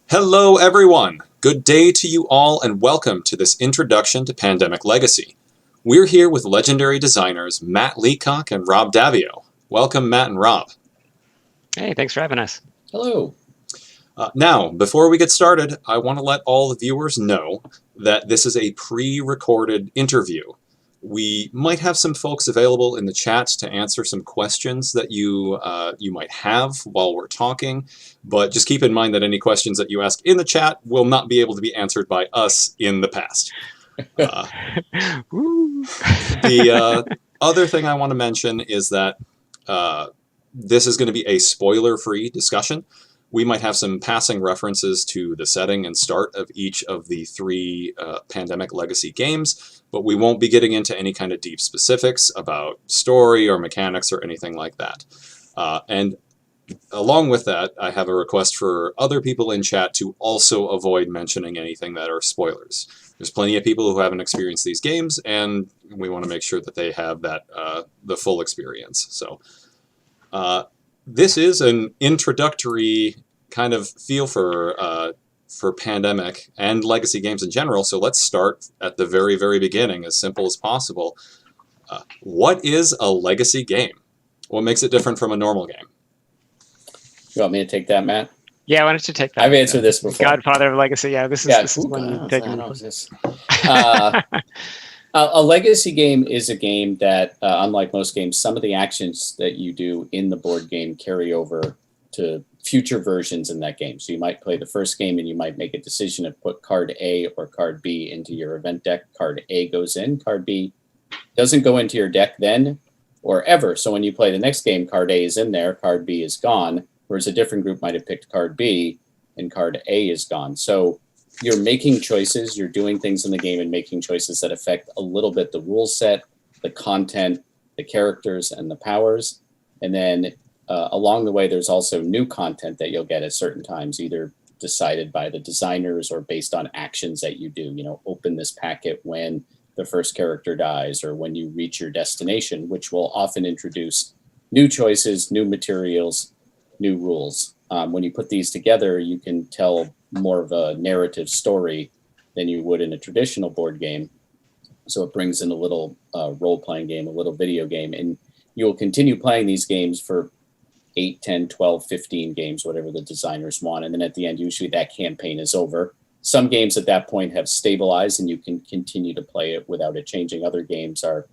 Hello, everyone. Good day to you all, and welcome to this introduction to Pandemic Legacy. We're here with legendary designers Matt Leacock and Rob Daviau. Welcome, Matt and Rob. Hey, thanks for having us. Hello. Now, before we get started, I want to let all the viewers know that this is a pre-recorded interview. We might have some folks available in the chat to answer some questions that you might have while we're talking, but just keep in mind that any questions that you ask in the chat will not be able to be answered by us in the past. The other thing I want to mention is that this is going to be a spoiler-free discussion. We might have some passing references to the setting and start of each of the three Pandemic Legacy games, but we won't be getting into any kind of deep specifics about story or mechanics or anything like that. And along with that, I have a request for other people in chat to also avoid mentioning anything that are spoilers. There's plenty of people who haven't experienced these games, and we want to make sure that they have that the full experience. So this is an introductory kind of feel for Pandemic and Legacy games in general, so let's start at the very, very beginning, as simple as possible. What is a Legacy game? What makes it different from a normal game? You want me to take that, Matt? Yeah, why don't you take that? I've answered this before. Godfather of Legacy. Yeah, this is one you take. A legacy game is a game that, unlike most games, some of the actions that you do in the board game carry over to future versions in that game. So you might play the first game and you might make a decision to put card A or card B into your event deck. Card A goes in, card B doesn't go into your deck then or ever. So when you play the next game, card A is in there, card B is gone, whereas a different group might have picked card B and card A is gone. So you're making choices, you're doing things in the game and making choices that affect a little bit the rule set, the content, the characters, and the powers. And then along the way, there's also new content that you'll get at certain times, either decided by the designers or based on actions that you do. You know, open this packet when the first character dies or when you reach your destination, which will often introduce new choices, new materials, new rules. When you put these together, you can tell more of a narrative story than you would in a traditional board game. So it brings in a little role-playing game, a little video game, and you'll continue playing these games for 8, 10, 12, 15 games, whatever the designers want. And then at the end, usually that campaign is over. Some games at that point have stabilized and you can continue to play it without it changing. Other games are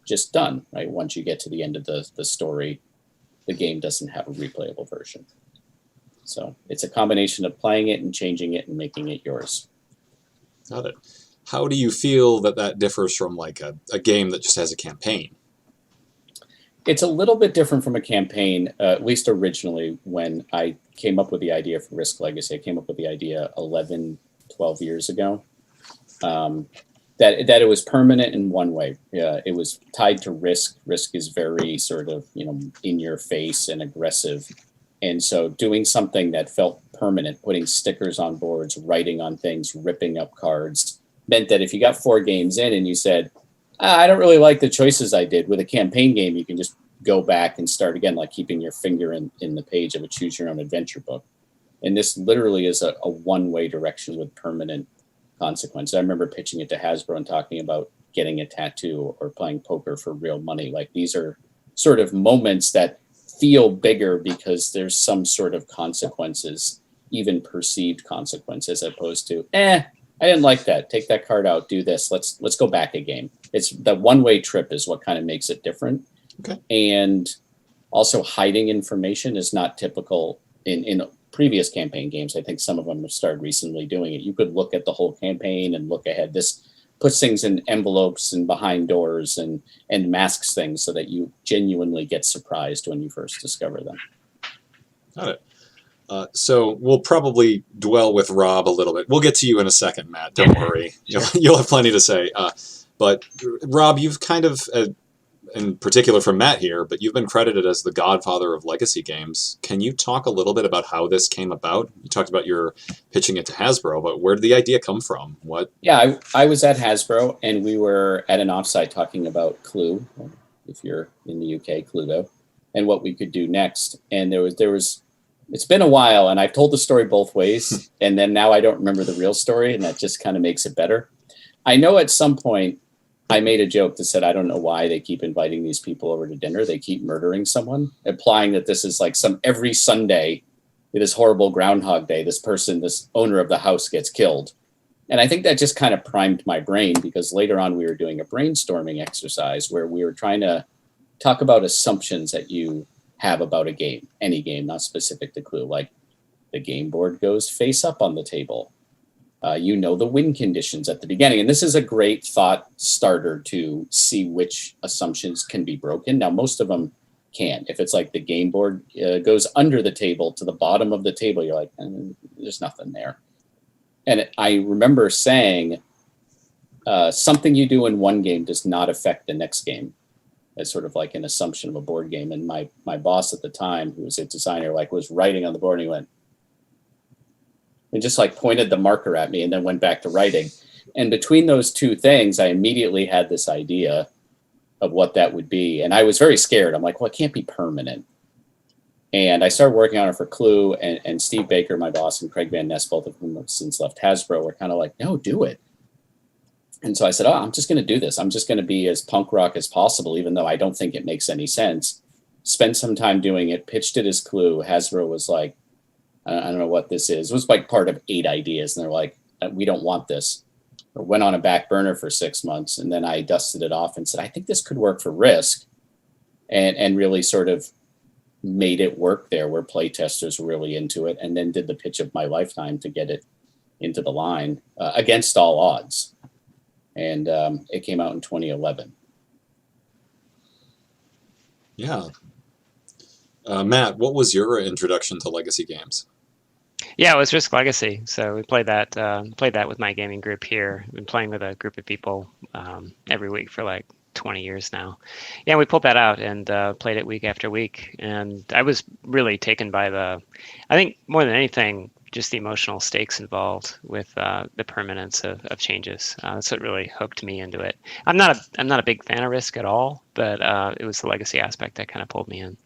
just done, right? Once you get to the end of the story, the game doesn't have a replayable version. So it's a combination of playing it and changing it and making it yours. Got it. How do you feel that differs from like a game that just has a campaign? It's a little bit different from a campaign, at least originally when I came up with the idea for Risk Legacy. I came up with the idea 11, 12 years ago, that it was permanent in one way. It was tied to risk. Risk is very sort of, in your face and aggressive. And so doing something that felt permanent, putting stickers on boards, writing on things, ripping up cards, meant that if you got 4 games in and you said, I don't really like the choices I did, with a campaign game, you can just go back and start again, like keeping your finger in the page of a choose your own adventure book. And this literally is a one-way direction with permanent consequences. I remember pitching it to Hasbro and talking about getting a tattoo or playing poker for real money. Like, these are sort of moments that feel bigger because there's some sort of consequences, even perceived consequences, as opposed to, I didn't like that. Take that card out, do this. Let's go back a game. It's the one-way trip is what kind of makes it different. Okay. And also hiding information is not typical in previous campaign games. I think some of them have started recently doing it. You could look at the whole campaign and look ahead. This puts things in envelopes and behind doors and masks things so that you genuinely get surprised when you first discover them. Got it. So we'll probably dwell with Rob a little bit. We'll get to you in a second, Matt. Don't worry. You'll have plenty to say. But Rob, you've kind of, in particular from Matt here, but you've been credited as the godfather of legacy games. Can you talk a little bit about how this came about? You talked about your pitching it to Hasbro, but where did the idea come from? What? Yeah, I was at Hasbro, and we were at an offsite talking about Clue, if you're in the UK, Cluedo, and what we could do next. And there was it's been a while, and I've told the story both ways, and then now I don't remember the real story, and that just kind of makes it better. I know at some point I made a joke that said, I don't know why they keep inviting these people over to dinner. They keep murdering someone, implying that this is like every Sunday, this horrible Groundhog Day, this owner of the house gets killed. And I think that just kind of primed my brain, because later on we were doing a brainstorming exercise where we were trying to talk about assumptions that you have about a game, any game, not specific to Clue, like the game board goes face up on the table. You know the win conditions at the beginning. And this is a great thought starter to see which assumptions can be broken. Now, most of them can. If it's like the game board goes under the table to the bottom of the table, you're like, there's nothing there. And I remember saying, something you do in one game does not affect the next game. As sort of like an assumption of a board game. And my boss at the time, who was a designer, like was writing on the board, and he went, and just like pointed the marker at me and then went back to writing. And between those two things, I immediately had this idea of what that would be. And I was very scared. I'm like, well, it can't be permanent. And I started working on it for Clue, and Steve Baker, my boss, and Craig Van Ness, both of whom have since left Hasbro, were kind of like, no, do it. And so I said, I'm just going to do this. I'm just going to be as punk rock as possible, even though I don't think it makes any sense. Spent some time doing it, pitched it as Clue. Hasbro was like, I don't know what this is. It was like part of 8 ideas. And they're like, we don't want this. Or went on a back burner for 6 months. And then I dusted it off and said, I think this could work for Risk. And really sort of made it work there, where playtesters were really into it. And then did the pitch of my lifetime to get it into the line against all odds. And it came out in 2011. Yeah. Matt, what was your introduction to legacy games? Yeah, it was Risk Legacy. So we played that with my gaming group here. We've been playing with a group of people every week for like 20 years now. Yeah, we pulled that out and played it week after week. And I was really taken by I think more than anything, just the emotional stakes involved with the permanence of changes. That's what really hooked me into it. I'm not a big fan of Risk at all, but it was the legacy aspect that kind of pulled me in.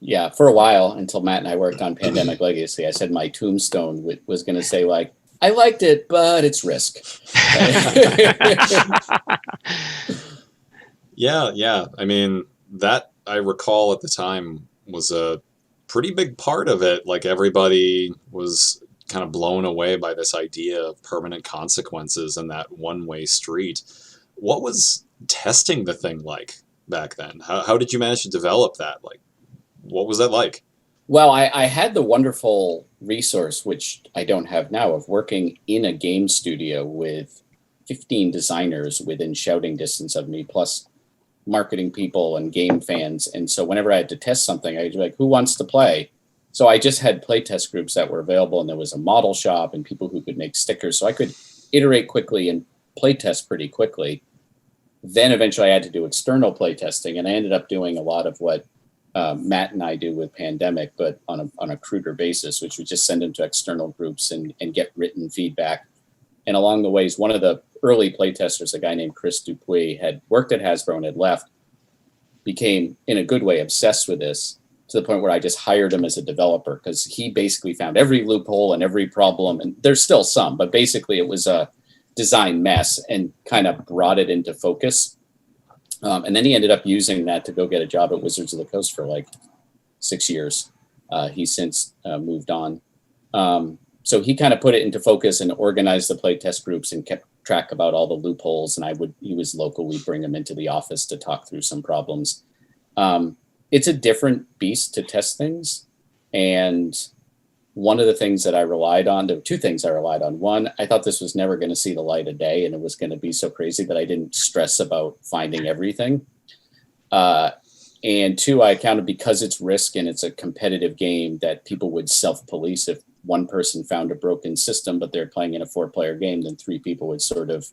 Yeah, for a while, until Matt and I worked on Pandemic Legacy, I said my tombstone was going to say, like, I liked it, but it's Risk. Yeah. I mean, that I recall at the time was a pretty big part of it. Like, everybody was kind of blown away by this idea of permanent consequences and that one-way street. What was testing the thing like back then? How did you manage to develop that? Like, what was that like? Well, I had the wonderful resource, which I don't have now, of working in a game studio with 15 designers within shouting distance of me, plus marketing people and game fans. And so whenever I had to test something, I'd be like, who wants to play? So I just had playtest groups that were available, and there was a model shop and people who could make stickers. So I could iterate quickly and playtest pretty quickly. Then eventually I had to do external playtesting, and I ended up doing a lot of what Matt and I do with Pandemic, but on a cruder basis, which we just send them to external groups and get written feedback. And along the ways, one of the early playtesters, a guy named Chris Dupuis, had worked at Hasbro and had left, became, in a good way, obsessed with this, to the point where I just hired him as a developer, because he basically found every loophole and every problem. And there's still some, but basically it was a design mess, and kind of brought it into focus. And then he ended up using that to go get a job at Wizards of the Coast for like 6 years. He's since moved on. So he kind of put it into focus and organized the playtest groups and kept track about all the loopholes. And he was local. We'd bring him into the office to talk through some problems. It's a different beast to test things. And one of the things that I relied on, there were 2 things I relied on. One, I thought this was never going to see the light of day, and it was going to be so crazy that I didn't stress about finding everything. And 2, I counted, because it's Risk and it's a competitive game, that people would self-police. If one person found a broken system, but they're playing in a 4-player game, then 3 people would sort of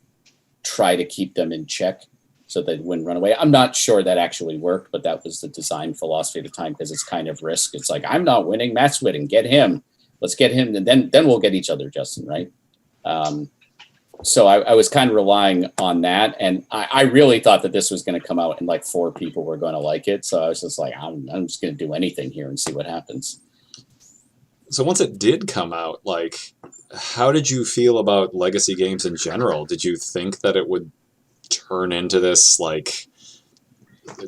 try to keep them in check so they wouldn't run away. I'm not sure that actually worked, but that was the design philosophy at the time, because it's kind of Risk. It's like, I'm not winning, Matt's winning, get him. Let's get him, and then we'll get each other, Justin, right? So I was kind of relying on that, and I really thought that this was going to come out and like 4 people were going to like it. So I was just like, I'm just going to do anything here and see what happens. So once it did come out, like, how did you feel about legacy games in general? Did you think that it would turn into this like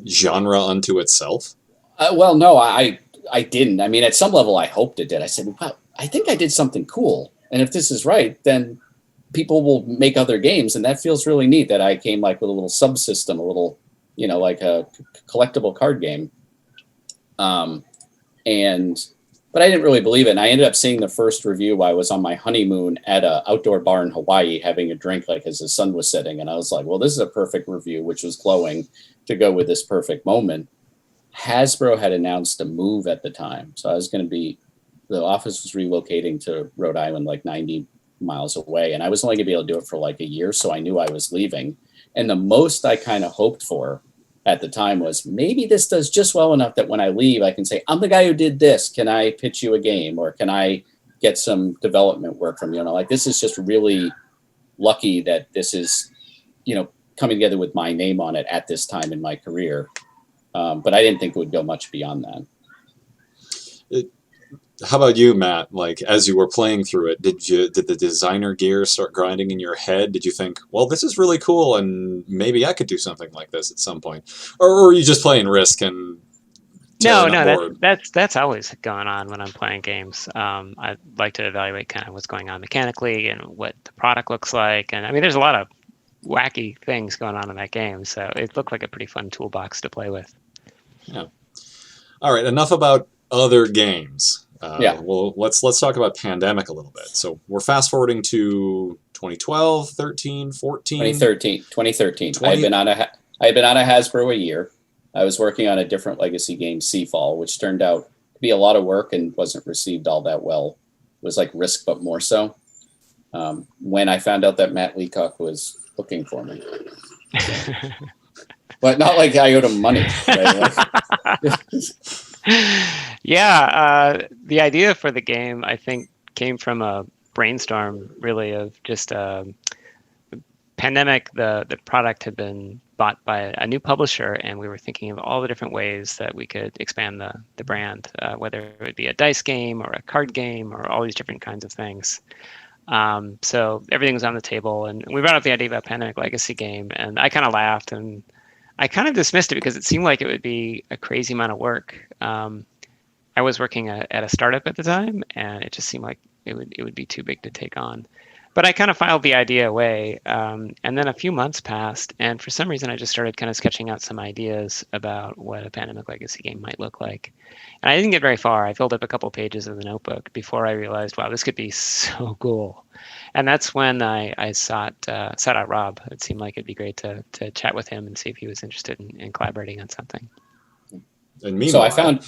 genre unto itself? Well, no, I didn't. I mean, at some level, I hoped it did. I said, wow, I think I did something cool. And if this is right, then people will make other games. And that feels really neat that I came like with a little subsystem, a little, like a collectible card game. But I didn't really believe it. And I ended up seeing the first review while I was on my honeymoon at an outdoor bar in Hawaii having a drink like as the sun was setting. And I was like, well, this is a perfect review, which was glowing to go with this perfect moment. Hasbro had announced a move at the time. So I was going to be, the office was relocating to Rhode Island, like 90 miles away. And I was only going to be able to do it for like a year. So I knew I was leaving. And the most I kind of hoped for at the time was maybe this does just well enough that when I leave, I can say, I'm the guy who did this. Can I pitch you a game? Or can I get some development work from you? Like, this is just really lucky that this is, coming together with my name on it at this time in my career. But I didn't think it would go much beyond that. How about you, Matt? Like, as you were playing through it, did the designer gears start grinding in your head? Did you think, well, this is really cool, and maybe I could do something like this at some point? Or were you just playing Risk and tearing up board? That's always going on when I'm playing games. I like to evaluate kind of what's going on mechanically and what the product looks like. And I mean, there's a lot of wacky things going on in that game, so it looked like a pretty fun toolbox to play with. Yeah. All right. Enough about other games. Yeah. Well, let's talk about Pandemic a little bit. So we're fast forwarding to 2012, 13, 14. 2013. I had been out of Hasbro a year. I was working on a different legacy game, Seafall, which turned out to be a lot of work and wasn't received all that well. It was like Risk, but more so. When I found out that Matt Leacock was looking for me. But not like I owed him money. Right? Yeah, the idea for the game, I think, came from a brainstorm, really, of just Pandemic. The product had been bought by a new publisher, and we were thinking of all the different ways that we could expand the brand, whether it would be a dice game or a card game or all these different kinds of things. So everything was on the table, and we brought up the idea about Pandemic Legacy game, and I kind of laughed and I kind of dismissed it because it seemed like it would be a crazy amount of work. I was working at a startup at the time, and it just seemed like it would be too big to take on. But I kind of filed the idea away, and then a few months passed, and for some reason I just started kind of sketching out some ideas about what a Pandemic Legacy game might look like. And I didn't get very far. I filled up a couple pages of the notebook before I realized, wow, this could be so cool. And that's when I sought out Rob. It seemed like it'd be great to chat with him and see if he was interested in collaborating on something. And meanwhile,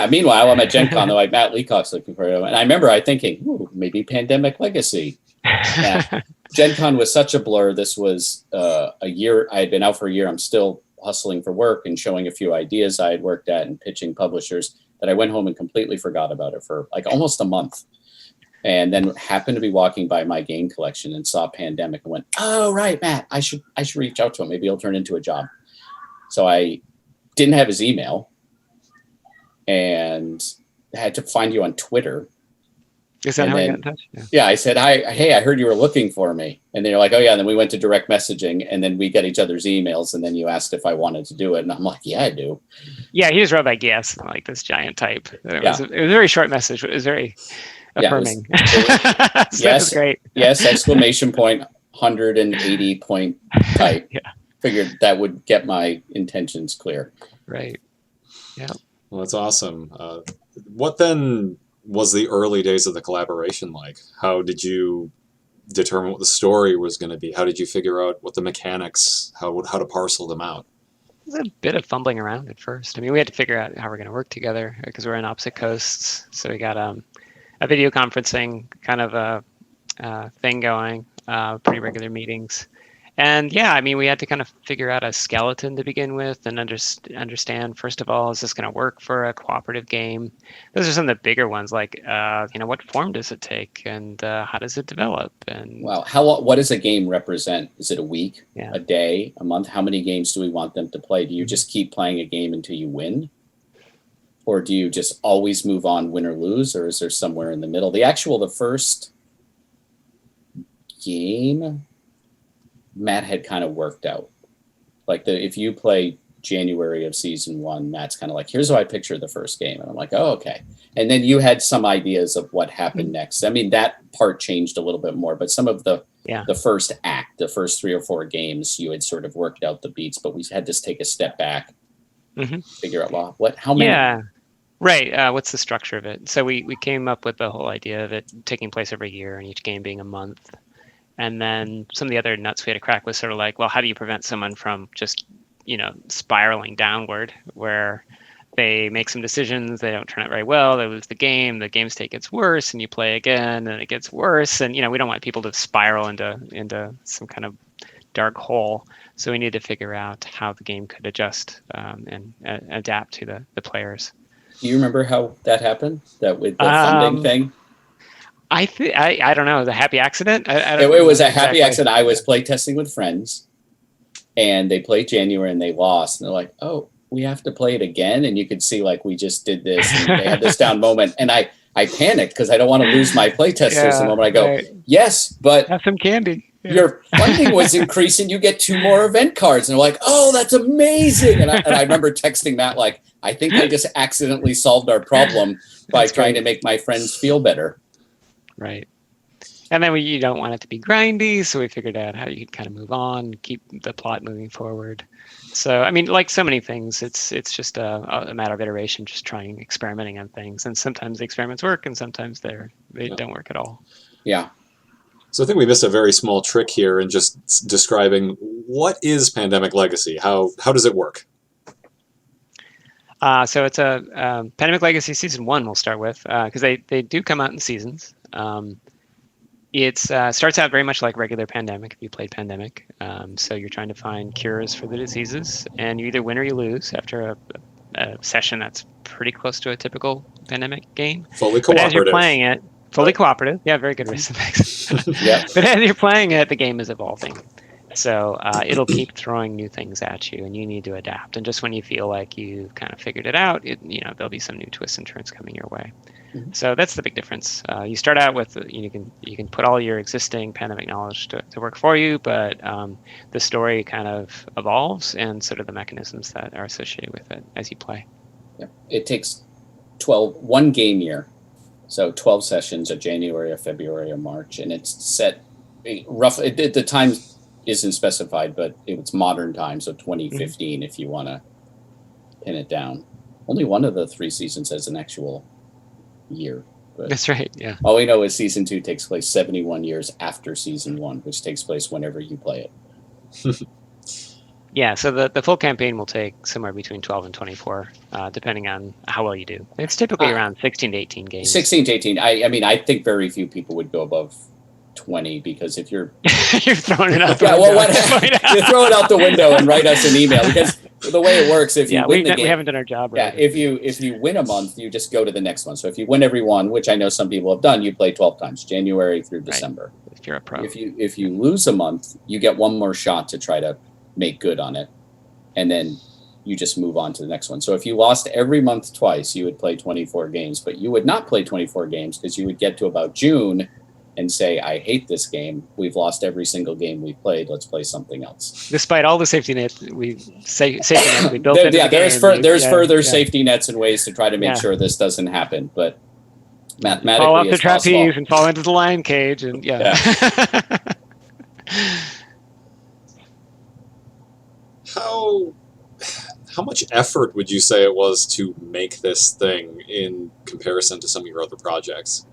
meanwhile, I'm at Gen Con, though, like Matt Leacock's looking for him. And I remember thinking, ooh, maybe Pandemic Legacy. Yeah. Gen Con was such a blur. This was a year. I had been out for a year. I'm still hustling for work and showing a few ideas I had worked at and pitching publishers that I went home and completely forgot about it for like almost a month. And then happened to be walking by my game collection and saw Pandemic and went, oh, right, Matt, I should reach out to him. Maybe he'll turn into a job. So I didn't have his email and had to find you on Twitter. Is that how we got in touch? Yeah, I said, hey, I heard you were looking for me. And then you're like, oh, yeah. And then we went to direct messaging, and then we got each other's emails. And then you asked if I wanted to do it. And I'm like, yeah, I do. Yeah, he just wrote like, yes, like this giant type. It was a very short message, but it was very affirming. Yes, great. Yes, exclamation point, 180 point type. Yeah. Figured that would get my intentions clear. Right. Yeah. Well, that's awesome. What then was the early days of the collaboration like? How did you determine what the story was going to be? How did you figure out what the mechanics, how to parcel them out? It was a bit of fumbling around at first. I mean, we had to figure out how we're going to work together because we're in opposite coasts. So we got a video conferencing kind of a thing going, pretty regular meetings. And yeah, I mean, we had to kind of figure out a skeleton to begin with and understand, first of all, is this going to work for a cooperative game? Those are some of the bigger ones, like, what form does it take and how does it develop? And wow, what does a game represent? Is it a week, a day, a month? How many games do we want them to play? Do you just keep playing a game until you win? Or do you just always move on, win or lose, or is there somewhere in the middle? The first game, Matt had kind of worked out. Like if you play January of season 1, Matt's kind of like, here's how I picture the first game. And I'm like, oh, okay. And then you had some ideas of what happened next. I mean, that part changed a little bit more, but some of the first act, the first 3 or 4 games, you had sort of worked out the beats, but we had to take a step back, figure out, how many? Yeah. Right. What's the structure of it? So we came up with the whole idea of it taking place every year and each game being a month. And then some of the other nuts we had to crack was sort of like, well, how do you prevent someone from just, spiraling downward where they make some decisions, they don't turn out very well, they lose the game state gets worse, and you play again and it gets worse. And, we don't want people to spiral into some kind of dark hole. So we need to figure out how the game could adjust and adapt to the players. Do you remember how that happened? That with the funding thing? I don't know. The happy accident? It was a happy accident. I was playtesting with friends, and they played January and they lost. And they're like, oh, we have to play it again? And you could see like we just did this. And they had this down moment. And I panicked because I don't want to lose my playtesters. The moment I go, yes, but have some candy. Your funding was increasing. You get 2 more event cards. And they're like, oh, that's amazing. And I remember texting Matt like, I think I just accidentally solved our problem by trying to make my friends feel better. Right. And then you don't want it to be grindy, so we figured out how you could kind of move on, keep the plot moving forward. So, I mean, like so many things, it's just a matter of iteration, just experimenting on things. And sometimes the experiments work, and sometimes they don't work at all. Yeah. So I think we missed a very small trick here in just describing what is Pandemic Legacy. How does it work? So it's a Pandemic Legacy Season 1 we'll start with, because they do come out in seasons. It starts out very much like regular Pandemic, if you played Pandemic. So you're trying to find cures for the diseases, and you either win or you lose after a session that's pretty close to a typical Pandemic game. Fully cooperative. But as you're playing it, fully cooperative. Yeah, very good recipe. Yeah. But as you're playing it, the game is evolving. So it'll keep throwing new things at you, and you need to adapt. And just when you feel like you've kind of figured it out, there'll be some new twists and turns coming your way. Mm-hmm. So that's the big difference. You start out with you can put all your existing Pandemic knowledge to work for you, but the story kind of evolves, and sort of the mechanisms that are associated with it as you play. Yeah. It takes 1 game year, so 12 sessions, a January, a February, a March, and it's set roughly. The time isn't specified, but it's modern time, so 2015 if you want to pin it down. Only one of the 3 seasons has an actual year. But that's right, yeah. All we know is Season 2 takes place 71 years after Season 1, which takes place whenever you play it. Yeah, so the full campaign will take somewhere between 12 and 24, depending on how well you do. It's typically around 16 to 18 games. 16 to 18. I mean, I think very few people would go above 20, because if you're you're throwing it out the window. You throw it out the window and write us an email, because the way it works, if you win the game, we haven't done our job right. Yeah, if you win a month, you just go to the next one. So if you win every one, which I know some people have done, you play 12 times, January through December. Right. If you're a pro. If you lose a month, you get 1 more shot to try to make good on it, and then you just move on to the next one. So if you lost every month twice, you would play 24 games, but you would not play 24 games, because you would get to about June and say, I hate this game. We've lost every single game we've played. Let's play something else. Despite all the safety nets we built into the game. There's further safety nets and ways to try to make sure this doesn't happen. But mathematically, fall off the trapeze and fall into the lion cage, and How much effort would you say it was to make this thing in comparison to some of your other projects?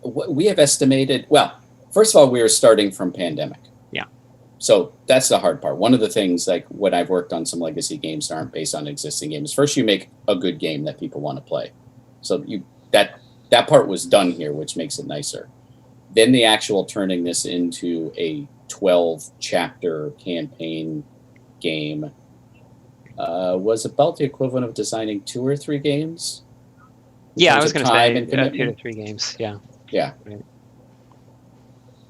We have estimated, well, first of all, we were starting from Pandemic. Yeah. So that's the hard part. One of the things, like when I've worked on some legacy games that aren't based on existing games, first you make a good game that people want to play. So that part was done here, which makes it nicer. Then the actual turning this into a 12-chapter campaign game was about the equivalent of designing 2 or 3 games. Yeah, I was going to say 2 to 3 games. Yeah. Yeah. Right.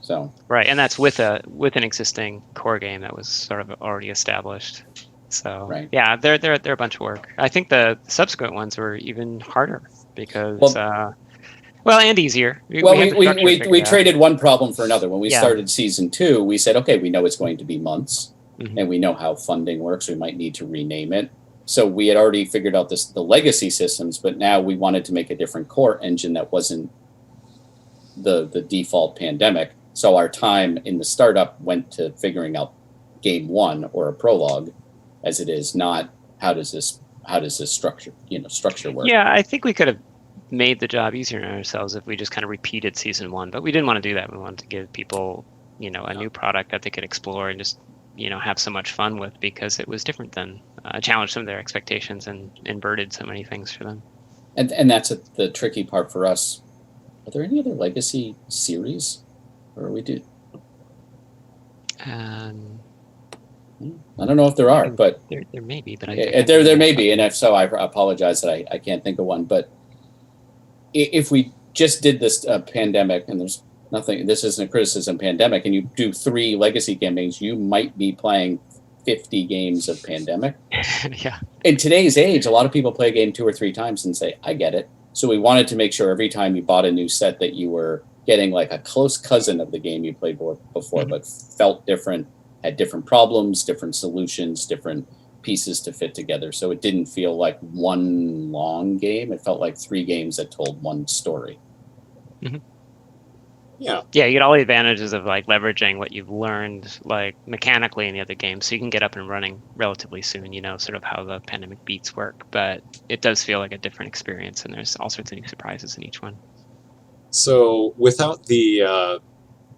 So. Right, and that's with an existing core game that was sort of already established. So Right. yeah, they're a bunch of work. I think the subsequent ones were even harder because well, and easier. Well, We had the structure we figured out. traded one problem for another. When we Yeah. started season 2, we said, okay, we know it's going to be months, Mhm. and we know how funding works. We might need to rename it. So we had already figured out the legacy systems, but now we wanted to make a different core engine that wasn't the default Pandemic. So our time in the startup went to figuring out game 1 or a prologue, as it is, not how does this structure work. Yeah, I think we could have made the job easier on ourselves if we just kind of repeated season 1, but we didn't want to do that. We wanted to give people, a new product that they could explore and just, have so much fun with, because it was different than challenged some of their expectations and inverted so many things for them. And that's the tricky part for us. Are there any other legacy series, or we do? I don't know if there are, but there may be, but there may be, and if so, I apologize that I can't think of one. But if we just did this Pandemic, and there's nothing, this isn't a criticism, Pandemic, and you do 3 legacy campaigns, you might be playing 50 games of Pandemic. Yeah. In today's age, a lot of people play a game 2 or 3 times and say, I get it. So we wanted to make sure every time you bought a new set that you were getting like a close cousin of the game you played before, but felt different, had different problems, different solutions, different pieces to fit together. So it didn't feel like one long game. It felt like 3 games that told one story. Mm-hmm. Yeah. Yeah, you get all the advantages of like leveraging what you've learned like mechanically in the other games, so you can get up and running relatively soon, sort of how the Pandemic beats work, but it does feel like a different experience, and there's all sorts of new surprises in each one. So without the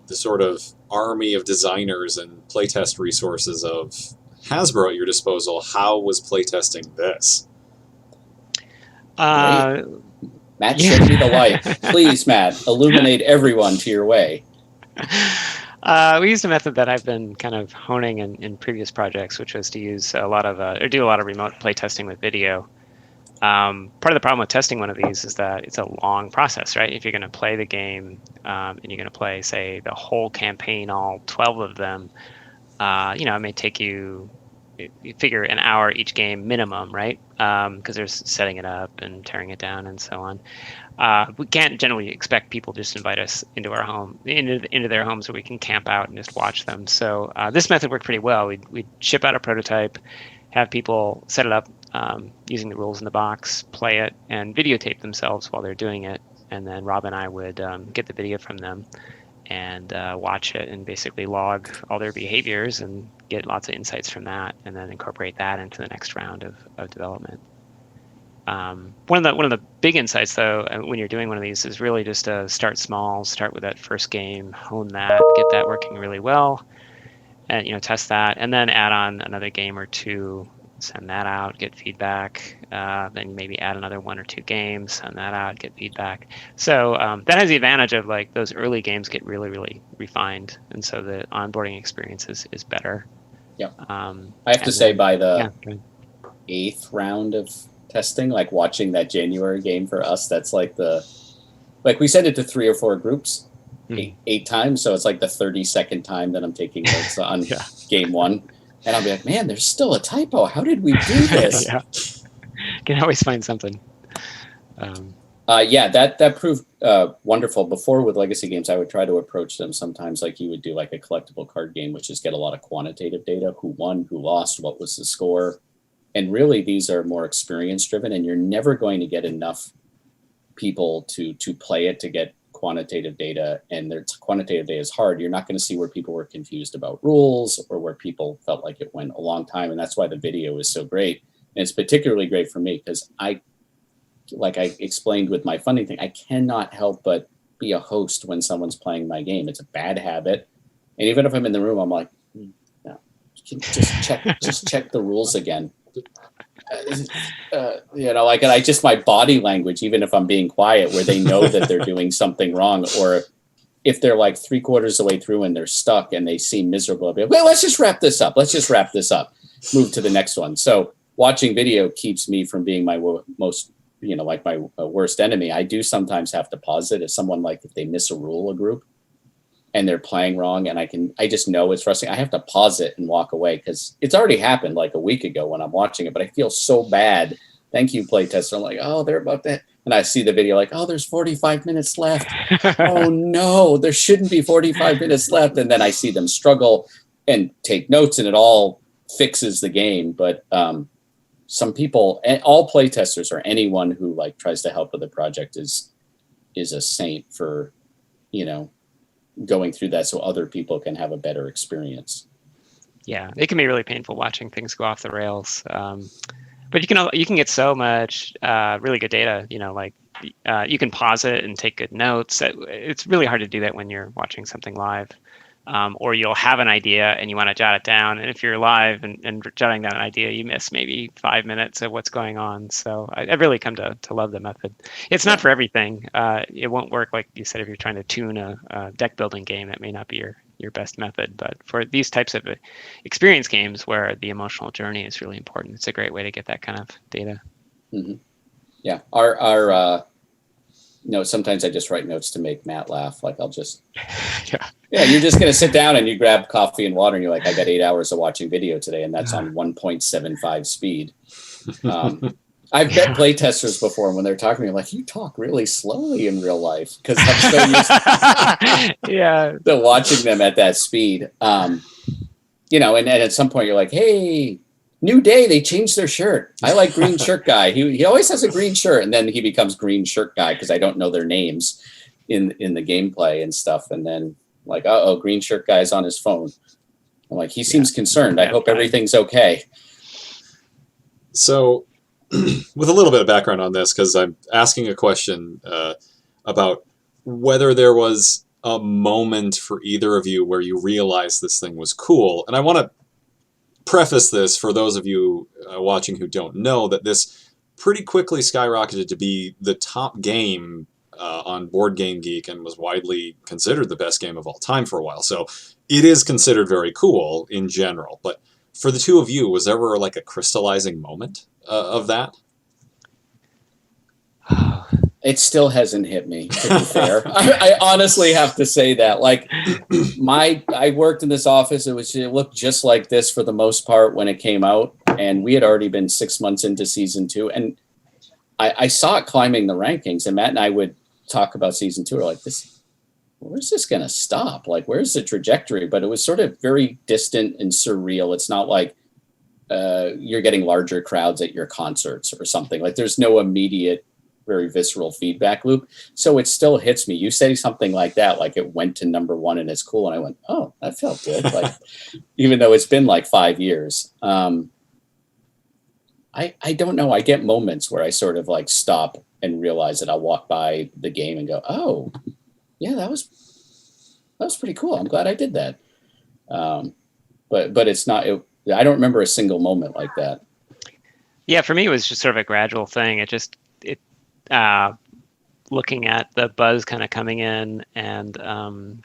sort of army of designers and playtest resources of Hasbro at your disposal, how was playtesting this? Matt, show me the light. Please, Matt, illuminate everyone to your way. We used a method that I've been kind of honing in previous projects, which was to use do a lot of remote playtesting with video. Part of the problem with testing one of these is that it's a long process, right? If you're going to play the game and you're going to play, say, the whole campaign, all 12 of them, it may take you figure an hour each game minimum, right? Because there's setting it up and tearing it down and so on. We can't generally expect people to just invite us into our home, into their homes where we can camp out and just watch them. So this method worked pretty well. We'd ship out a prototype, have people set it up using the rules in the box, play it, and videotape themselves while they're doing it. And then Rob and I would get the video from them and watch it and basically log all their behaviors and get lots of insights from that, and then incorporate that into the next round of development. One of the big insights, though, when you're doing one of these, is really just to start small, start with that first game, hone that, get that working really well, and test that, and then add on another game or 2, send that out, get feedback, then maybe add another 1 or 2 games, send that out, get feedback. So that has the advantage of like those early games get really, really refined, and so the onboarding experience is better. Yep. I have to say, by the 8th round of testing, like watching that January game for us, that's like we sent it to 3 or 4 groups, 8 times, so it's like the 32nd time that I'm taking notes on game 1. And I'll be like, man, there's still a typo. How did we do this? Yeah. Can always find something. That proved wonderful. Before, with legacy games, I would try to approach them sometimes like you would do like a collectible card game, which is get a lot of quantitative data: who won, who lost, what was the score. And really, these are more experience driven, and you're never going to get enough people to play it to get quantitative data, and their quantitative data is hard. You're not going to see where people were confused about rules or where people felt like it went a long time. And that's why the video is so great. And it's particularly great for me because like I explained with my funding thing, I cannot help but be a host when someone's playing my game. It's a bad habit. And even if I'm in the room, I'm like, no, just check the rules again. And my body language, even if I'm being quiet, where they know that they're doing something wrong, or if they're like 3/4 of the way through and they're stuck and they seem miserable, I'll be like, well, let's just wrap this up. Move to the next one. So watching video keeps me from being my most, my worst enemy. I do sometimes have to pause it if they miss a rule, a group. and they're playing wrong, and I just know it's frustrating. I have to pause it and walk away because it's already happened like a week ago when I'm watching it, but I feel so bad. Thank you, playtester. I'm like, oh, they're about that. And I see the video like, oh, there's 45 minutes left. Oh no, there shouldn't be 45 minutes left. And then I see them struggle and take notes, and it all fixes the game. But some people, and all playtesters or anyone who like tries to help with the project is a saint for, going through that so other people can have a better experience. Yeah, it can be really painful watching things go off the rails. But you can get so much really good data. You can pause it and take good notes. It's really hard to do that when you're watching something live. Or you'll have an idea and you want to jot it down. And if you're live and jotting down an idea, you miss maybe 5 minutes of what's going on. So I've really come to love the method. It's not for everything. It won't work, like you said, if you're trying to tune a deck building game. That may not be your best method. But for these types of experience games where the emotional journey is really important, it's a great way to get that kind of data. Mm-hmm. Yeah. Our sometimes I just write notes to make Matt laugh. Like I'll just, yeah, you're just going to sit down and you grab coffee and water and you're like, I got 8 hours of watching video today, and that's on 1.75 speed. I've met playtesters before, and when they're talking to me, like, you talk really slowly in real life, because I'm so used to watching them at that speed. And at some point you're like, hey, new day, they changed their shirt. I like green shirt guy. He always has a green shirt, and then he becomes green shirt guy because I don't know their names in the gameplay and stuff. And then like, green shirt guy's on his phone. I'm like, he seems concerned. I hope everything's okay. So with a little bit of background on this, because I'm asking a question about whether there was a moment for either of you where you realized this thing was cool. And I want to preface this for those of you watching who don't know that this pretty quickly skyrocketed to be the top game on Board Game Geek and was widely considered the best game of all time for a while. So it is considered very cool in general. But for the two of you, was there ever like a crystallizing moment of that? It still hasn't hit me, to be fair. I honestly have to say that. Like, I worked in this office. It looked just like this for the most part when it came out, and we had already been 6 months into season 2, and I saw it climbing the rankings. And Matt and I would talk about season 2. We're like, where's this going to stop? Like, where's the trajectory? But it was sort of very distant and surreal. It's not like you're getting larger crowds at your concerts or something. Like, there's no immediate, very visceral feedback loop. So it still hits me. You say something like that, like it went to number 1 and it's cool. And I went, oh, that felt good. Like, even though it's been like 5 years. I don't know. I get moments where I sort of like stop and realize that I'll walk by the game and go, oh, yeah, that was pretty cool. I'm glad I did that. But it's not, I don't remember a single moment like that. Yeah, for me, it was just sort of a gradual thing. Looking at the buzz kind of coming in and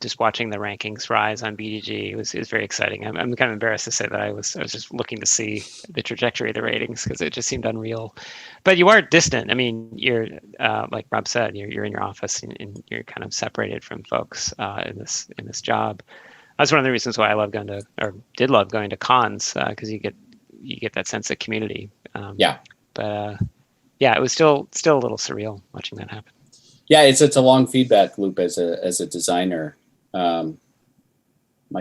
just watching the rankings rise on BDG, it was very exciting. I'm kind of embarrassed to say that I was just looking to see the trajectory of the ratings because it just seemed unreal. But you are distant. I mean, you're like Rob said, you're in your office and you're kind of separated from folks in this job. That's one of the reasons why I did love going to cons because you get that sense of community. But it was still a little surreal watching that happen. Yeah, it's a long feedback loop as a designer. My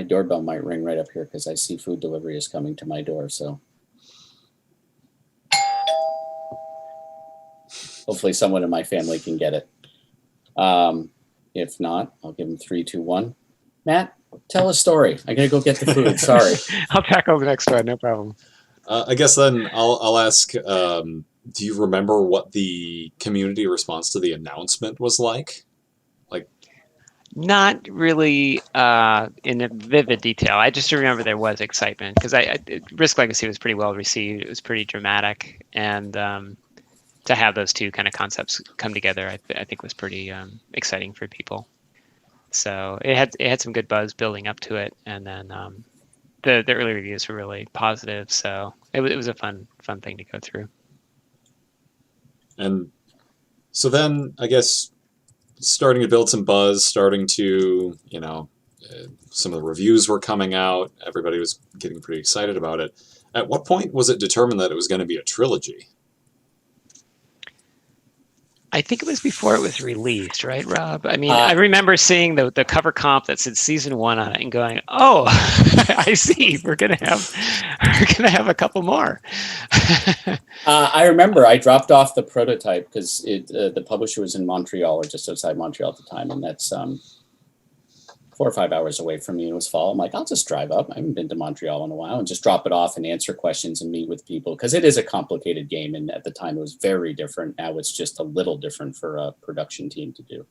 doorbell might ring right up here because I see food delivery is coming to my door. So hopefully someone in my family can get it. If not, I'll give them 3, 2, 1. Matt, tell a story. I gotta go get the food. Sorry. I'll tackle the next one. No problem. I guess then I'll ask. Do you remember what the community response to the announcement was like? Not really in a vivid detail. I just remember there was excitement because Risk Legacy was pretty well received. It was pretty dramatic, and to have those two kind of concepts come together, I think was pretty exciting for people. So it had some good buzz building up to it, and then the early reviews were really positive. So it was a fun thing to go through. And so then I guess starting to build some buzz, starting to, some of the reviews were coming out. Everybody was getting pretty excited about it. At what point was it determined that it was going to be a trilogy? I think it was before it was released, right, Rob? I mean, I remember seeing the cover comp that said season 1 on it and going, "Oh, I see. We're gonna have a couple more." I remember I dropped off the prototype because the publisher was in Montreal, or just outside Montreal at the time, and that's 4 or 5 hours away from me. It was fall. I'm like, I'll just drive up. I haven't been to Montreal in a while, and just drop it off and answer questions and meet with people, because it is a complicated game. And at the time it was very different. Now it's just a little different for a production team to do.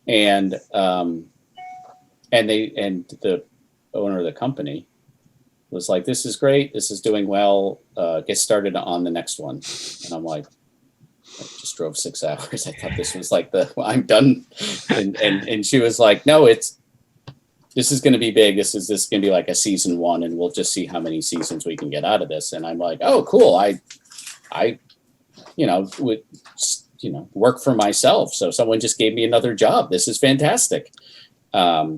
And the owner of the company was like, this is great. This is doing well. Get started on the next one. And I'm like, I just drove 6 hours. I thought this was like I'm done. And she was like, no, this is going to be big. This is going to be like a season 1, and we'll just see how many seasons we can get out of this. And I'm like, oh, cool. I would, work for myself. So someone just gave me another job. This is fantastic. Yeah,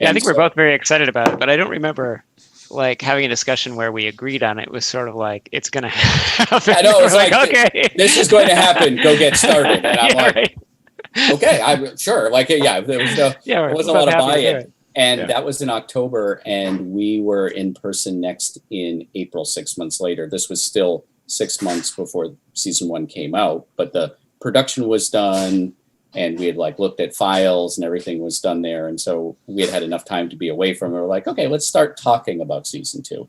I think we're both very excited about it, but I don't remember like having a discussion where we agreed on it. It was sort of like, it's going to happen. I know, it's like, okay, this is going to happen. Go get started. And I'm like, right. Okay, I'm sure. Like, yeah, there wasn't a lot of buy-in. And that was in October, and we were in person next in April, 6 months later. This was still 6 months before season 1 came out, but the production was done, and we had like looked at files and everything was done there. And so we had enough time to be away from it. We're like, okay, let's start talking about season 2.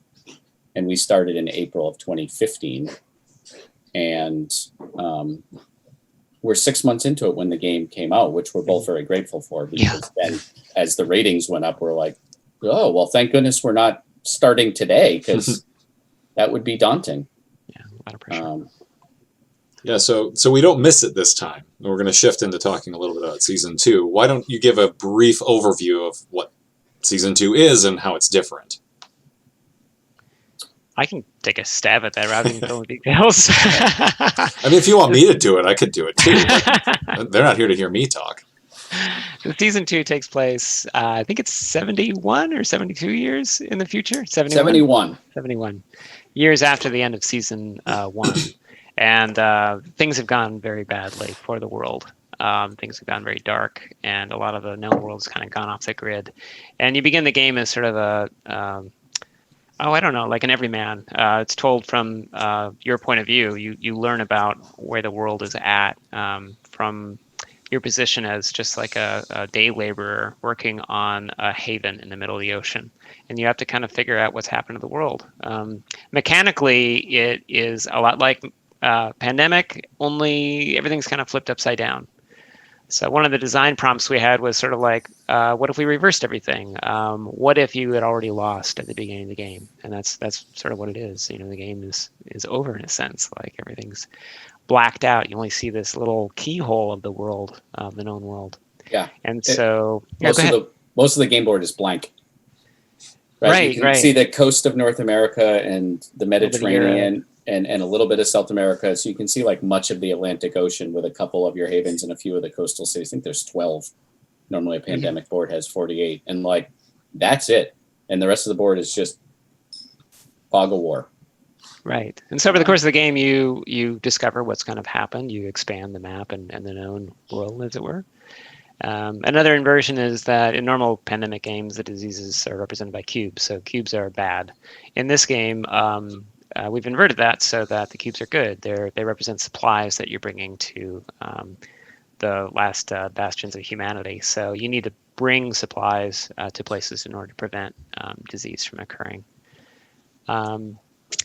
And we started in April of 2015. And we're 6 months into it when the game came out, which we're both very grateful for, because then as the ratings went up, we're like, oh, well, thank goodness we're not starting today, because that would be daunting. Yeah, a lot of pressure. So we don't miss it this time. We're going to shift into talking a little bit about season 2. Why don't you give a brief overview of what season 2 is and how it's different? I can take a stab at that rather than go into details. I mean, if you want me to do it, I could do it too. But they're not here to hear me talk. So season 2 takes place, I think it's 71 or 72 years in the future. 71 years after the end of season 1. And things have gone very badly for the world. Things have gone very dark, and a lot of the known world's kind of gone off the grid. And you begin the game as sort of like an everyman. It's told from your point of view. You learn about where the world is at from your position as just like a day laborer working on a haven in the middle of the ocean. And you have to kind of figure out what's happened to the world. Mechanically, it is a lot like Pandemic, only everything's kind of flipped upside down. So one of the design prompts we had was sort of like, what if we reversed everything? What if you had already lost at the beginning of the game? And that's sort of what it is. The game is over in a sense. Like everything's blacked out. You only see this little keyhole of the world, the known world. Yeah. And so most of the game board is blank. Right. You can see the coast of North America and the Mediterranean. And a little bit of South America. So you can see like much of the Atlantic Ocean with a couple of your havens and a few of the coastal cities. I think there's 12. Normally a Pandemic board has 48. And like, that's it. And the rest of the board is just fog of war. Right. And so over the course of the game, you discover what's kind of happened. You expand the map and the known world, as it were. Another inversion is that in normal Pandemic games, the diseases are represented by cubes. So cubes are bad. In this game, we've inverted that so that the cubes are good. They represent supplies that you're bringing to the last bastions of humanity. So you need to bring supplies to places in order to prevent disease from occurring. I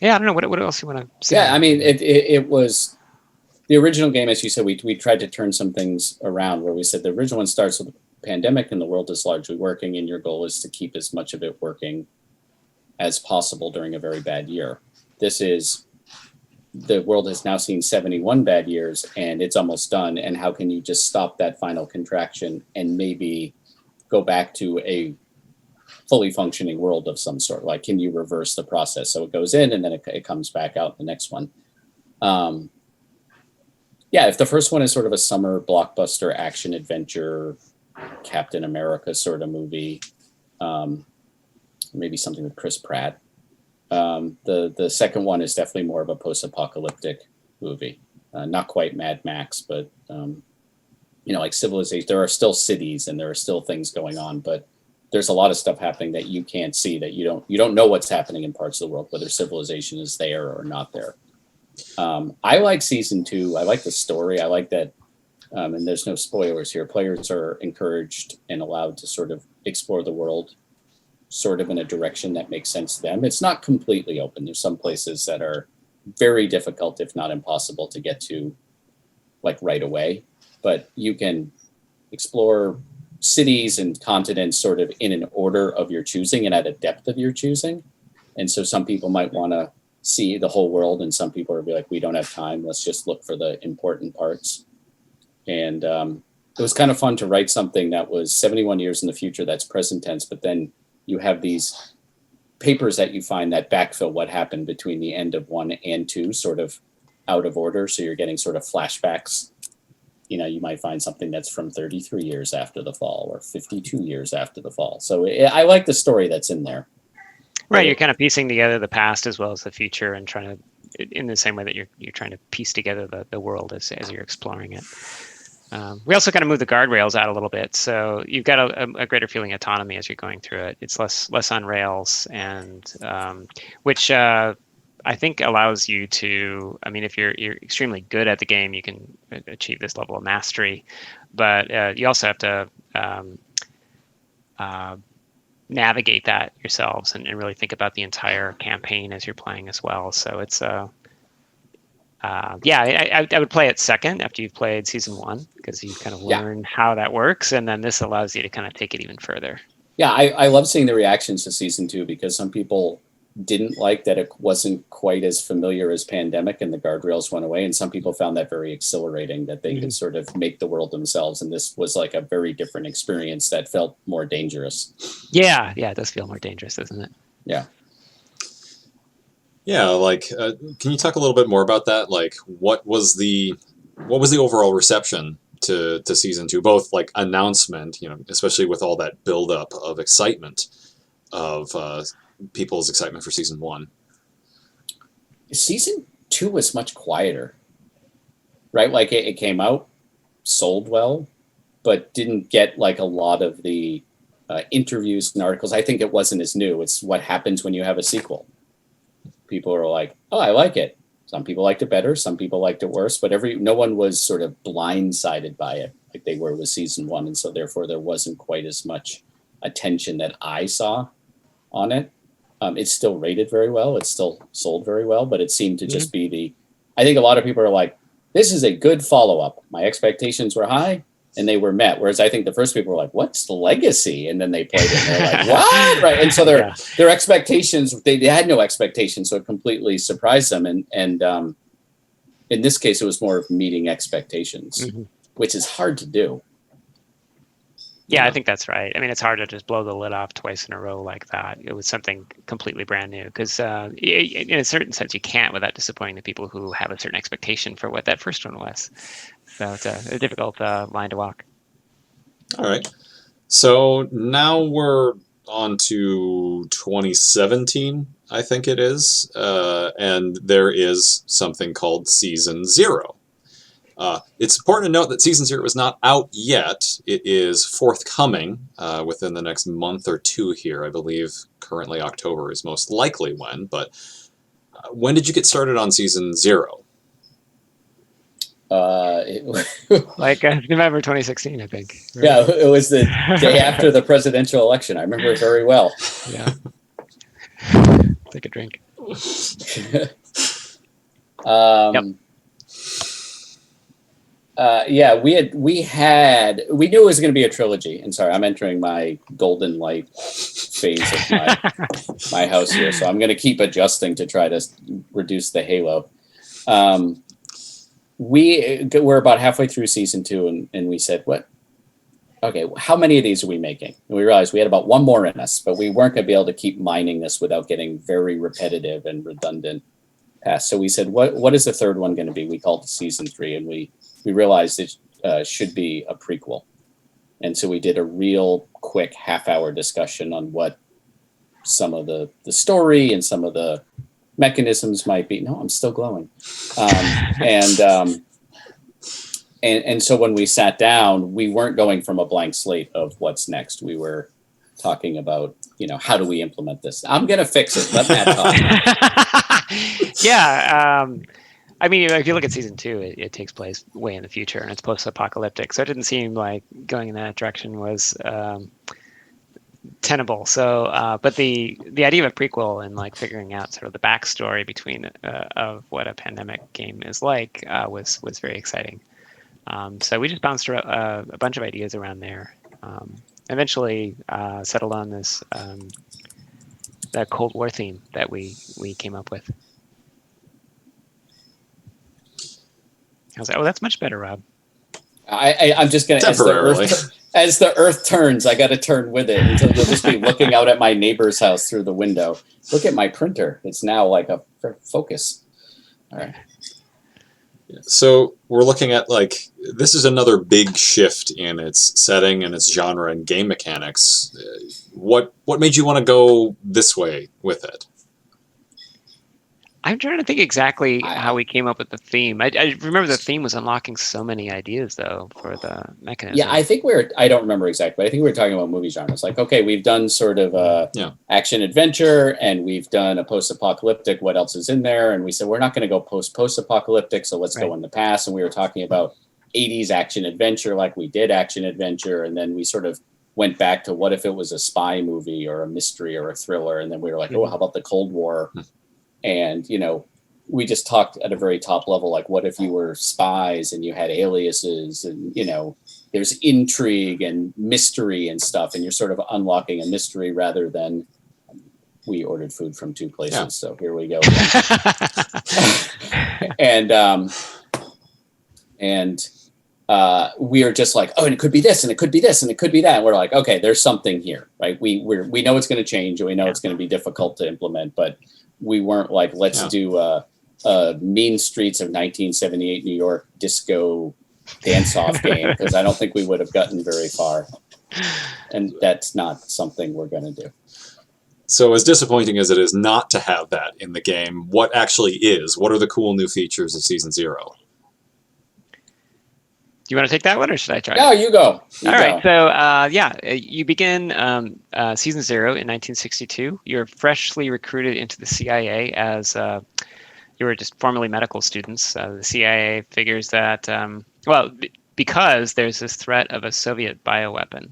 don't know. What else you want to say? Yeah, I mean, it was the original game, as you said, we tried to turn some things around where we said the original one starts with a pandemic and the world is largely working, and your goal is to keep as much of it working as possible during a very bad year. This is, the world has now seen 71 bad years and it's almost done. And how can you just stop that final contraction and maybe go back to a fully functioning world of some sort? Like, can you reverse the process? So it goes in and then it comes back out the next one. If the first one is sort of a summer blockbuster action adventure Captain America sort of movie, maybe something with Chris Pratt. The second one is definitely more of a post-apocalyptic movie, not quite Mad Max, but like civilization. There are still cities and there are still things going on, but there's a lot of stuff happening that you can't see, that you don't know what's happening in parts of the world, whether civilization is there or not there. I like season 2. I like the story. I like that, and there's no spoilers here. Players are encouraged and allowed to sort of explore the world sort of in a direction that makes sense to them. It's not completely open. There's some places that are very difficult, if not impossible, to get to like right away, but you can explore cities and continents sort of in an order of your choosing and at a depth of your choosing. And so some people might want to see the whole world, and some people are be like, we don't have time, let's just look for the important parts. And it was kind of fun to write something that was 71 years in the future that's present tense, but then you have these papers that you find that backfill what happened between the end of 1 and 2, sort of out of order. So you're getting sort of flashbacks. You might find something that's from 33 years after the fall or 52 years after the fall. So I like the story that's in there. Right, you're kind of piecing together the past as well as the future, and trying to, in the same way that you're trying to piece together the world as you're exploring it. We also kind of move the guardrails out a little bit, so you've got a greater feeling of autonomy as you're going through it. It's less on rails, and which I think allows you to. I mean, if you're extremely good at the game, you can achieve this level of mastery, but you also have to navigate that yourselves and really think about the entire campaign as you're playing as well. So it's I would play it second after you've played season 1, because you kind of learn how that works, and then this allows you to kind of take it even further. Yeah, I love seeing the reactions to season 2, because some people didn't like that it wasn't quite as familiar as Pandemic and the guardrails went away, and some people found that very exhilarating, that they could sort of make the world themselves, and this was like a very different experience that felt more dangerous. Yeah, it does feel more dangerous, doesn't it? Yeah. Yeah, like, can you talk a little bit more about that? Like, what was the overall reception to season 2? Both like announcement, especially with all that buildup of excitement of people's excitement for season 1. Season 2 was much quieter, right? Like it came out, sold well, but didn't get like a lot of the interviews and articles. I think it wasn't as new. It's what happens when you have a sequel. People are like, oh, I like it. Some people liked it better. Some people liked it worse, but no one was sort of blindsided by it like they were with season 1. And so therefore there wasn't quite as much attention that I saw on it. It's still rated very well. It's still sold very well, but it seemed to just be I think a lot of people are like, this is a good follow-up. My expectations were high and they were met. Whereas I think the first people were like, what's the legacy? And then they played it and they're like, what? Right. And so their expectations, they had no expectations. So it completely surprised them. And in this case, it was more of meeting expectations, which is hard to do. Yeah, I think that's right. I mean, it's hard to just blow the lid off twice in a row like that. It was something completely brand new, because in a certain sense, you can't without disappointing the people who have a certain expectation for what that first one was. So it's a difficult line to walk. All right. So now we're on to 2017, I think it is. And there is something called Season 0. It's important to note that Season 0 is not out yet. It is forthcoming within the next month or 2 here. I believe currently October is most likely when. But when did you get started on Season 0? Like November 2016, I think. Right? Yeah, it was the day after the presidential election. I remember it very well. Yeah. Take a drink. Yeah, we knew it was going to be a trilogy. And sorry, I'm entering my golden light phase of my house here, so I'm going to keep adjusting to try to reduce the halo. We're about halfway through season 2, and we said, okay, how many of these are we making? And we realized we had about 1 more in us, but we weren't going to be able to keep mining this without getting very repetitive and redundant past. So we said, what is the third one going to be? We called it season 3, and we realized it should be a prequel. And so we did a real quick half-hour discussion on what some of the story and some of the mechanisms might be. No, I'm still glowing. And so when we sat down, we weren't going from a blank slate of what's next. We were talking about, how do we implement this? I'm going to fix it. Let Matt talk. Yeah. I mean, if you look at season 2, it takes place way in the future, and it's post-apocalyptic. So it didn't seem like going in that direction was tenable. So, but the idea of a prequel and like figuring out sort of the backstory between of what a pandemic game is like was very exciting. So we just bounced a bunch of ideas around there. Eventually settled on this that Cold War theme that we came up with. I was like, oh, that's much better, Rob. I'm just going to, as the earth turns, I got to turn with it until you'll just be looking out at my neighbor's house through the window. Look at my printer. It's now like a focus. All right. So we're looking at this is another big shift in its setting and its genre and game mechanics. What made you want to go this way with it? I'm trying to think exactly how we came up with the theme. I remember the theme was unlocking so many ideas, though, for the mechanism. Yeah, I think I don't remember exactly, but I think we were talking about movie genres. Like, okay, we've done sort of action-adventure, and we've done a post-apocalyptic. What else is in there? And we said, we're not going to go post-apocalyptic, so let's go in the past. And we were talking about 80s action-adventure, like we did action-adventure, and then we sort of went back to what if it was a spy movie or a mystery or a thriller, and then we were like, oh, how about the Cold War? And, we just talked at a very top level, like what if you were spies and you had aliases and, there's intrigue and mystery and stuff, and you're sort of unlocking a mystery rather than we ordered food from 2 places. Yeah. So here we go. And we are just like, oh, and it could be this, and it could be this, and it could be that. And we're like, okay, there's something here, right? We know it's going to change, and we know it's going to be difficult to implement, but we weren't like, let's do Mean Streets of 1978 New York disco dance-off game, because I don't think we would have gotten very far. And that's not something we're going to do. So as disappointing as it is not to have that in the game, what actually is? What are the cool new features of Season 0? Do you want to take that one, or should I try? No, you go. All right. So, you begin Season 0 in 1962. You're freshly recruited into the CIA as you were just formerly medical students. The CIA figures that, because there's this threat of a Soviet bioweapon.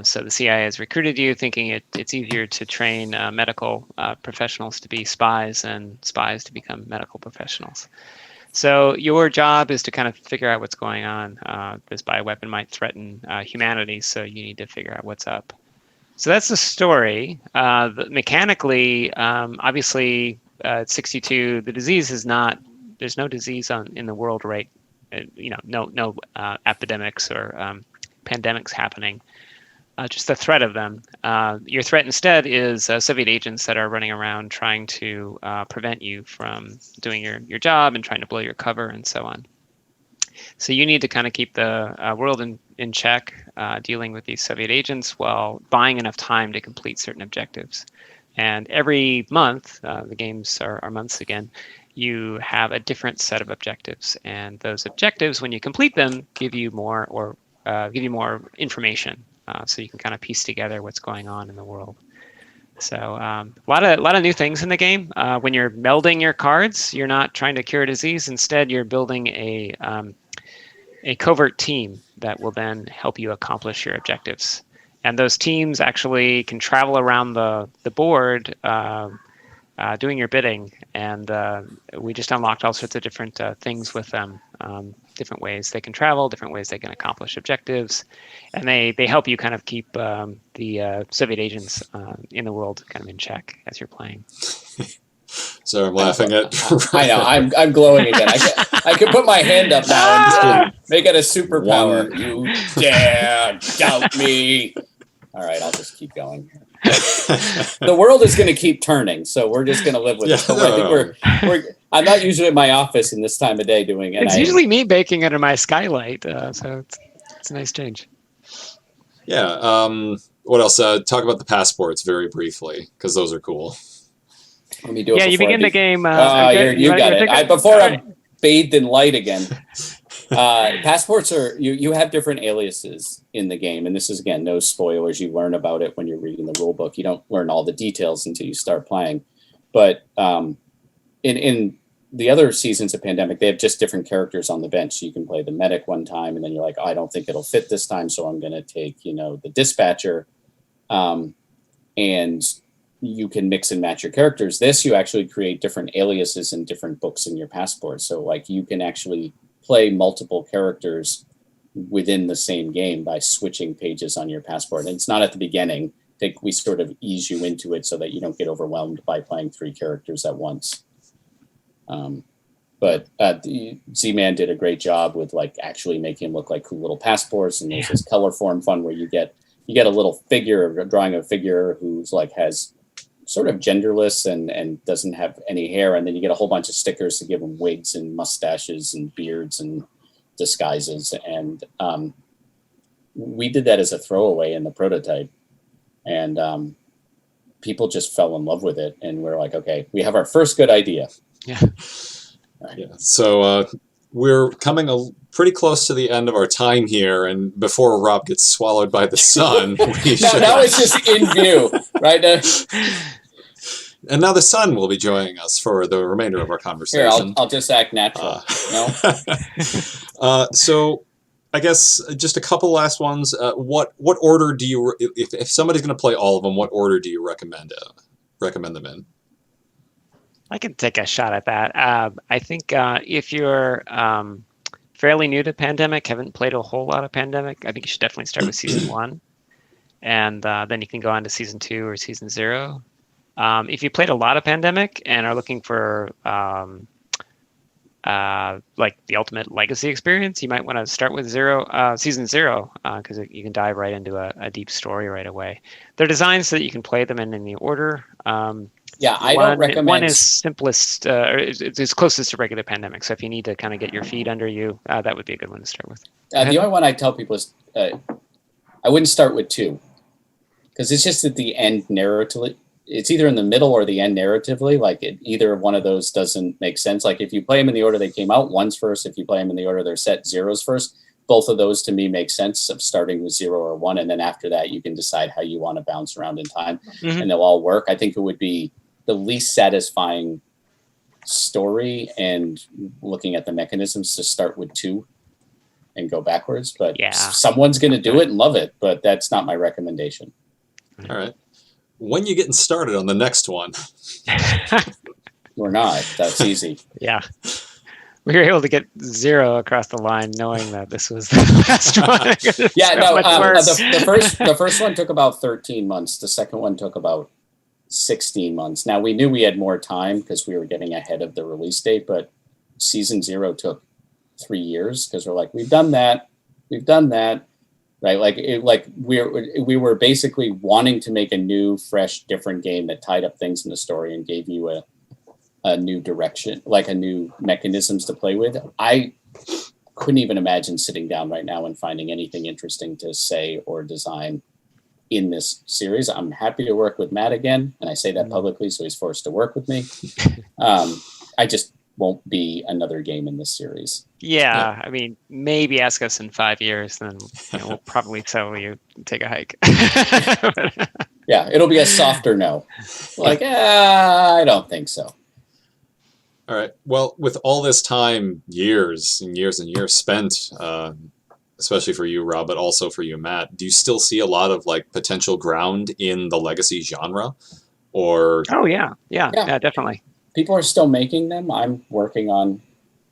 So the CIA has recruited you thinking it's easier to train medical professionals to be spies and spies to become medical professionals. So your job is to kind of figure out what's going on. This bioweapon might threaten humanity, so you need to figure out what's up. So that's the story. Mechanically, obviously, at 62, the disease is not. There's no disease in the world, right? No epidemics or pandemics happening. Just the threat of them. Your threat instead is Soviet agents that are running around trying to prevent you from doing your job and trying to blow your cover and so on. So you need to kind of keep the world in check, dealing with these Soviet agents while buying enough time to complete certain objectives. And every month, the games are months again, you have a different set of objectives. And those objectives, when you complete them, give you more information. So you can kind of piece together what's going on in the world. So a lot of new things in the game. When you're melding your cards, you're not trying to cure a disease. Instead, you're building a covert team that will then help you accomplish your objectives. And those teams actually can travel around the board doing your bidding. And we just unlocked all sorts of different things with them. Different ways they can travel, different ways they can accomplish objectives, and they help you kind of keep the Soviet agents in the world kind of in check as you're playing. So I'm laughing at. I know I'm glowing again. I can put my hand up now and make it a superpower. You dare doubt me? All right, I'll just keep going. The world is going to keep turning, so we're just going to live with it. So I think I'm not usually in my office in this time of day doing it. It's usually me baking under my skylight, so it's a nice change. Yeah. What else? Talk about the passports very briefly, because those are cool. Let me do it. Yeah, you before I begin the game. you got it. Before All I'm right. bathed in light again. Passports are you have different aliases in the game, and this is again no spoilers. You learn about it when you're reading the rule book. You don't learn all the details until you start playing. But in the other seasons of Pandemic, they have just different characters on the bench. So you can play the medic one time, and then you're like, I don't think it'll fit this time, so I'm going to take the dispatcher, and you can mix and match your characters. This you actually create different aliases and different books in your passport. So like you can actually play multiple characters within the same game by switching pages on your passport. And it's not at the beginning. We sort of ease you into it so that you don't get overwhelmed by playing 3 characters at once. But Z-Man did a great job with like actually making them look like cool little passports. And there's this color form fun where you get a little figure, drawing a figure who's like has sort of genderless and doesn't have any hair, and then you get a whole bunch of stickers to give them wigs and mustaches and beards and disguises, and we did that as a throwaway in the prototype, and people just fell in love with it, and we're like, okay, we have our first good idea. Yeah. Right. Yeah. So we're coming pretty close to the end of our time here, and before Rob gets swallowed by the sun, we should... Now it's just in view, right? And now the sun will be joining us for the remainder of our conversation. Here, I'll just act natural. No? So I guess just a couple last ones. What order do you, if somebody's going to play all of them, what order do you recommend them in? I can take a shot at that. I think if you're fairly new to Pandemic, haven't played a whole lot of Pandemic, I think you should definitely start with Season 1. And then you can go on to Season 2 or Season 0. If you played a lot of Pandemic and are looking for like the ultimate legacy experience, you might want to start with Season 0, because you can dive right into a deep story right away. They're designed so that you can play them in the order. Yeah, I don't recommend... One is simplest, or it's closest to regular Pandemic. So if you need to kind of get your feet under you, that would be a good one to start with. The only one I tell people is I wouldn't start with 2, because it's just at the end narratively. It's either in the middle or the end narratively. Like either one of those doesn't make sense. Like if you play them in the order they came out, 1's first. If you play them in the order they're set, 0's first. Both of those to me make sense of starting with 0 or 1. And then after that, you can decide how you want to bounce around in time, and they'll all work. I think it would be the least satisfying story and looking at the mechanisms to start with 2 and go backwards. But someone's going to do it and love it, but that's not my recommendation. All right. When you getting started on the next one? We're not. That's easy. Yeah. We were able to get 0 across the line knowing that this was the last one. Yeah, no, the first one took about 13 months. The second one took about 16 months. Now, we knew we had more time because we were getting ahead of the release date, but Season 0 took 3 years because we're like, we've done that. Right, we were basically wanting to make a new, fresh, different game that tied up things in the story and gave you a new direction, like a new mechanisms to play with. I couldn't even imagine sitting down right now and finding anything interesting to say or design in this series. I'm happy to work with Matt again, and I say that publicly, so he's forced to work with me. I just won't be another game in this series. Yeah, I mean, maybe ask us in 5 years, then we'll probably tell you take a hike. Yeah, it'll be a softer no. Like, I don't think so. All right. Well, with all this time, years and years and years spent, especially for you, Rob, but also for you, Matt, do you still see a lot of like potential ground in the legacy genre? Or yeah, definitely. People are still making them. I'm working on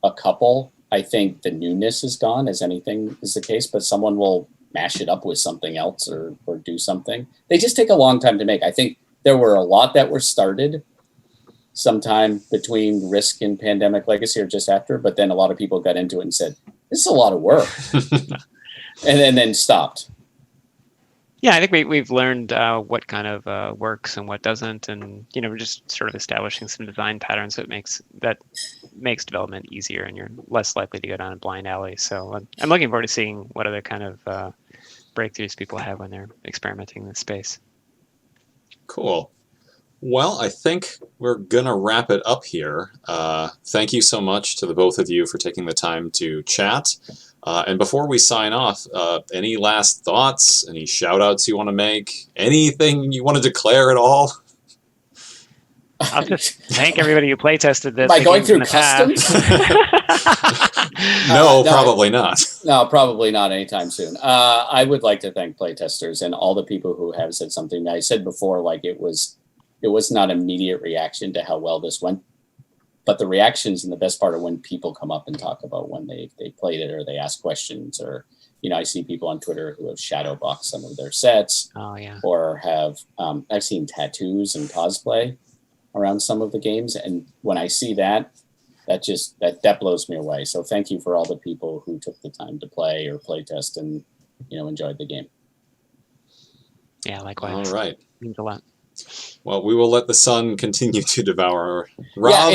a couple. I think the newness is gone, as anything is the case, but someone will mash it up with something else or do something. They just take a long time to make. I think there were a lot that were started sometime between Risk and Pandemic Legacy or just after, but then a lot of people got into it and said, this is a lot of work. and then stopped. Yeah, I think we've learned what kind of works and what doesn't, and we're just sort of establishing some design patterns that makes development easier, and you're less likely to go down a blind alley. So I'm looking forward to seeing what other kind of breakthroughs people have when they're experimenting in this space. Cool. Well, I think we're going to wrap it up here. Thank you so much to the both of you for taking the time to chat. And before we sign off, any last thoughts, any shout-outs you want to make, anything you want to declare at all? I'll just thank everybody who play tested this. By going through customs? No, probably not. No, probably not anytime soon. I would like to thank playtesters and all the people who have said something. I said before, like it was not immediate reaction to how well this went, but the reactions and the best part are when people come up and talk about when they played it or they ask questions, or I see people on Twitter who have shadow boxed some of their sets. Oh yeah. Or have I've seen tattoos and cosplay around some of the games, and when I see that blows me away. So thank you for all the people who took the time to play or play test and enjoyed the game. Yeah, likewise. All right. Means a lot. Well, we will let the sun continue to devour Rob. Yeah,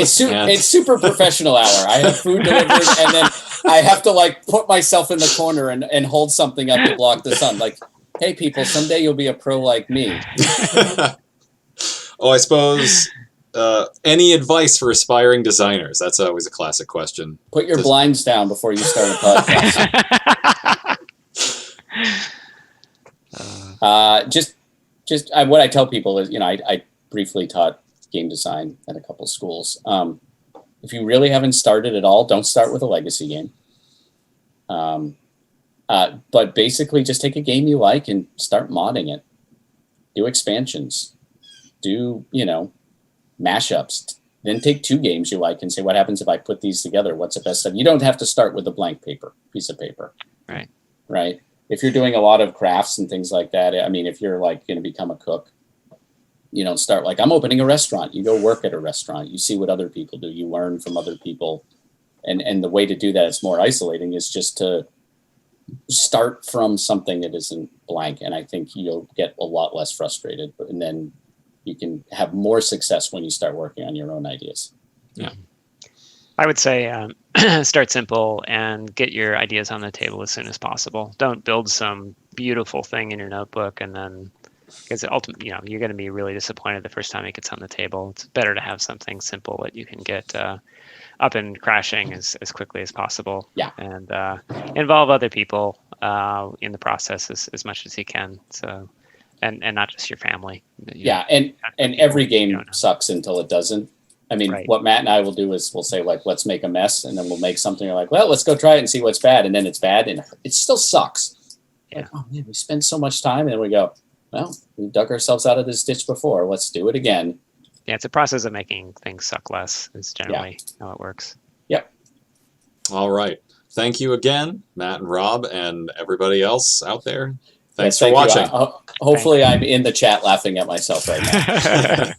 it's super professional hour. I have food delivered, and then I have to put myself in the corner and hold something up to block the sun. Like, hey, people, someday you'll be a pro like me. Oh, I suppose any advice for aspiring designers? That's always a classic question. Put your blinds down before you start a podcast. Just what I tell people is, I briefly taught game design at a couple schools. If you really haven't started at all, don't start with a legacy game. But basically just take a game you like and start modding it. Do expansions. Do, mashups. Then take 2 games you like and say, what happens if I put these together? What's the best stuff? You don't have to start with a blank piece of paper. Right. If you're doing a lot of crafts and things like that, I mean, if you're going to become a cook, you don't start I'm opening a restaurant. You go work at a restaurant. You see what other people do. You learn from other people. And the way to do that is more isolating, is just to start from something that isn't blank. And I think you'll get a lot less frustrated. And then you can have more success when you start working on your own ideas. Yeah. I would say start simple and get your ideas on the table as soon as possible. Don't build some beautiful thing in your notebook and then, because ultimately, you're going to be really disappointed the first time it gets on the table. It's better to have something simple that you can get up and crashing as quickly as possible. Yeah. And involve other people in the process as much as you can. So, and not just your family. Yeah, and every game sucks until it doesn't. I mean, What Matt and I will do is we'll say, let's make a mess, and then we'll make something well, let's go try it and see what's bad. And then it's bad, and it still sucks. Yeah. Oh, man, we spend so much time, and then we go, well, we dug ourselves out of this ditch before. Let's do it again. Yeah, it's a process of making things suck less is generally how it works. Yep. All right. Thank you again, Matt and Rob, and everybody else out there. Thanks for watching. Hopefully I'm in the chat laughing at myself right now.